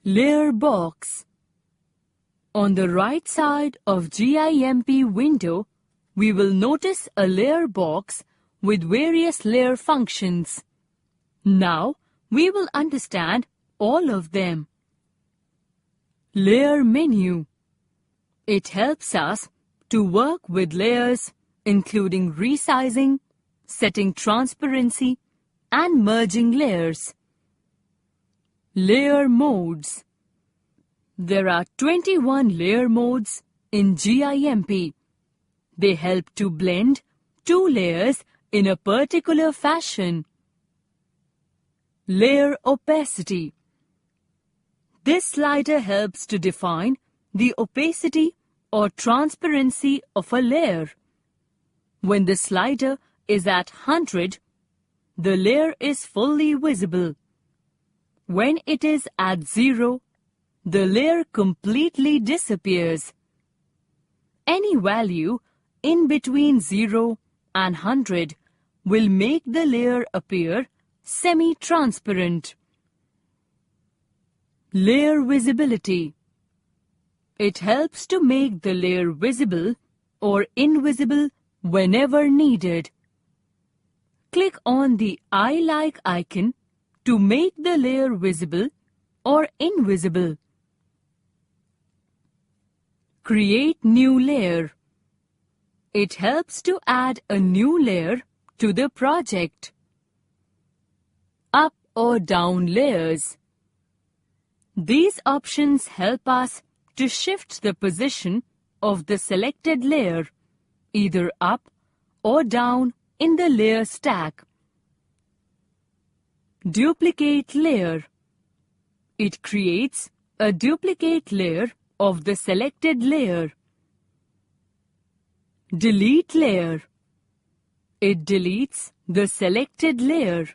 Layer box. On the right side of GIMP window, we will notice a layer box with various layer functions. Now, we will understand all of them. Layer menu. It helps us to work with layers, including resizing, setting transparency, and merging layers. Layer modes. There are 21 layer modes in GIMP. They help to blend two layers in a particular fashion. Layer opacity. This slider helps to define the opacity or transparency of a layer. When the slider is at 100, the layer is fully visible. When it is at 0, the layer completely disappears. Any value in between 0 and 100 will make the layer appear semi-transparent. Layer visibility. It helps to make the layer visible or invisible whenever needed. Click on the eye like icon to make the layer visible or invisible. Create new layer. It helps to add a new layer to the project. Up or down layers. These options help us to shift the position of the selected layer, either up or down in the layer stack. Duplicate layer. It creates a duplicate layer of the selected layer. Delete layer. It deletes the selected layer.